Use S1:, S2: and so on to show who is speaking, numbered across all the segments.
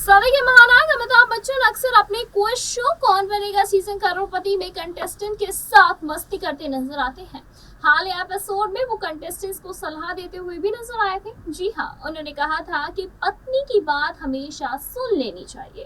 S1: सभी के महानायक अमिताभ बच्चन अक्सर अपने क्विज शो कौन बनेगा सीजन करोड़पति में कंटेस्टेंट के साथ मस्ती करते नजर आते हैं। हाल ही एपिसोड में वो कंटेस्टेंट्स को सलाह देते हुए भी नजर आए थे। जी हाँ, उन्होंने कहा था कि पत्नी की बात हमेशा सुन लेनी चाहिए।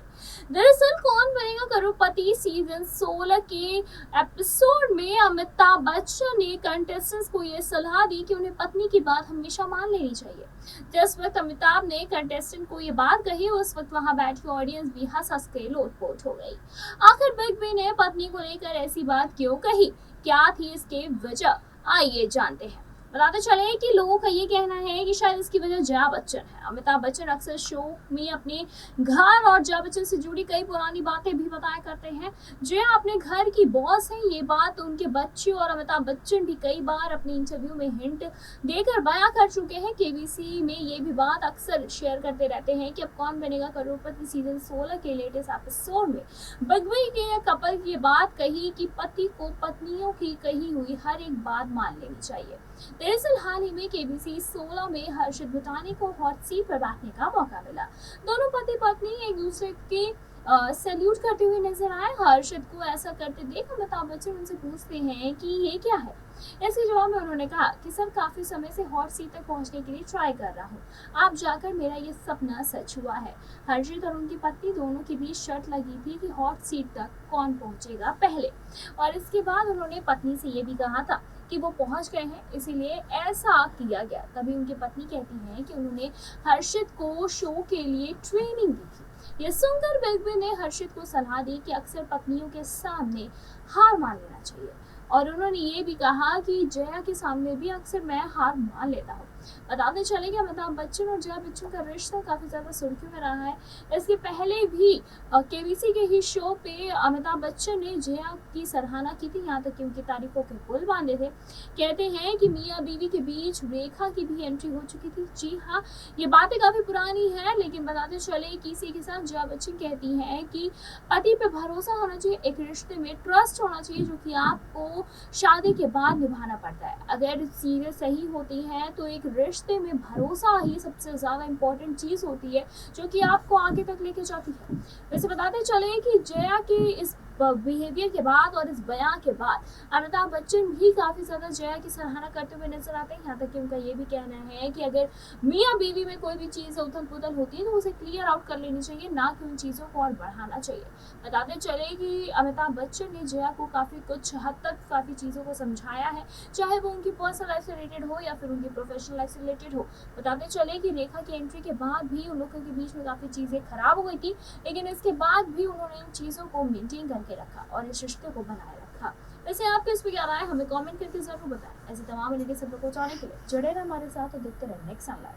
S1: दरअसल कौन बनेगा करोड़पति सीजन 16 के एपिसोड में अमिताभ बच्चन ने कंटेस्टेंट्स को ये सलाह दी कि उन्हें पत्नी की बात हमेशा मान लेनी चाहिए। जिस वक्त अमिताभ ने कंटेस्टेंट को ये बात कही, उस वक्त वहां बैठी ऑडियंस भी हंस हंस के लोटपोट हो गई। आखिर बिग बी ने पत्नी को लेकर ऐसी बात क्यों कही, क्या थी इसके वजह, आइए जानते हैं। बताते चले कि लोगों का ये कहना है कि शायद इसकी वजह जया बच्चन है। अमिताभ बच्चन अक्सर शो में अपने घर और जया बच्चन से जुड़ी कई पुरानी बातें भी बताया करते हैं। जया अपने घर की बॉस है, ये बात उनके बच्चे और अमिताभ बच्चन भी कई बार अपने इंटरव्यू में हिंट देकर बयां कर चुके हैं। केबीसी में ये भी बात अक्सर शेयर करते रहते हैं कि अब कौन बनेगा करोड़पति सीजन 16 के लेटेस्ट एपिसोड में बिग बी के कपल की बात कही कि पति को पत्नियों की कही हुई हर एक बात मान लेनी चाहिए। दरअसल हाल ही में केबीसी 16 में हर्षित भूटानी को हॉट सीट पर बैठने का मौका मिला। दोनों पति पत्नी एक दूसरे के सैल्यूट करते हुए नजर आए। हर्षित को ऐसा करते देख अमिताभ बच्चन उनसे पूछते हैं कि ये क्या है। इसके जवाब में उन्होंने कहा कि सर, काफी समय से हॉट सीट तक पहुंचने के लिए ट्राई कर रहा हूँ, आप जाकर मेरा ये सपना सच हुआ है। हर्षित और उनकी पत्नी दोनों के बीच शर्त लगी थी कि हॉट सीट तक कौन पहुंचेगा पहले, और इसके बाद उन्होंने पत्नी से ये भी कहा था कि वो पहुंच गए हैं, इसीलिए ऐसा किया गया। तभी उनकी पत्नी कहती हैं कि उन्होंने हर्षित को शो के लिए ट्रेनिंग दी थी। ये सुनकर बिग बी ने हर्षित को सलाह दी कि अक्सर पत्नियों के सामने हार मान लेना चाहिए, और उन्होंने ये भी कहा कि जया के सामने भी अक्सर मैं हार मान लेता हूँ। बताते चले कि अमिताभ बच्चन और जया बच्चन का रिश्ता काफी ज्यादा सुर्खियों में रहा है। इसके पहले भी केबीसी के ही शो पे अमिताभ बच्चन ने जया की सराहना की थी, यहाँ तक कि उनकी तारीफों के पुल बांधे थे। कहते हैं कि मियाँ बीवी के बीच रेखा की भी एंट्री हो चुकी थी। जी हाँ, ये बातें काफी पुरानी है, लेकिन बताते चले कि इसी के साथ जया बच्चन कहती हैं कि पति पे भरोसा होना चाहिए, एक रिश्ते में ट्रस्ट होना चाहिए, जो कि आपको शादी के बाद निभाना पड़ता है। अगर चीजें सही होती हैं तो एक रिश्ते में भरोसा ही सबसे ज्यादा इंपॉर्टेंट चीज होती है, जो कि आपको आगे तक लेके जाती है। वैसे बताते चले कि जया के इस बिहेवियर के बाद और इस बयान के बाद अमिताभ बच्चन भी काफी ज्यादा जया की सराहना करते हुए नजर आते हैं। यहाँ तक कि उनका ये भी कहना है कि अगर मियाँ बीवी में कोई भी चीज उथल पुथल होती है तो उसे क्लियर आउट कर लेनी चाहिए, ना कि उन चीजों को और बढ़ाना चाहिए। बताते चले कि अमिताभ बच्चन ने जया को काफी कुछ हद तक काफी चीजों को समझाया है, चाहे वो उनकी पर्सनल लाइफ से रिलेटेड हो या फिर उनकी प्रोफेशनल लाइफ से रिलेटेड हो। बताते चले कि रेखा की एंट्री के बाद भी उन लोगों के बीच में काफी चीजें खराब हो गई थी, लेकिन इसके बाद भी उन्होंने इन चीजों को मेंटेन करके रखा और इस रिश्ते को बनाए रखा। वैसे आपको इस पर क्या राय है, हमें कमेंट करके जरूर बताएं। ऐसे तमाम लेटेस्ट खबरों को जानने के लिए जुड़े रहें हमारे साथ और देखते रहें नेक्स्ट सनलाइट।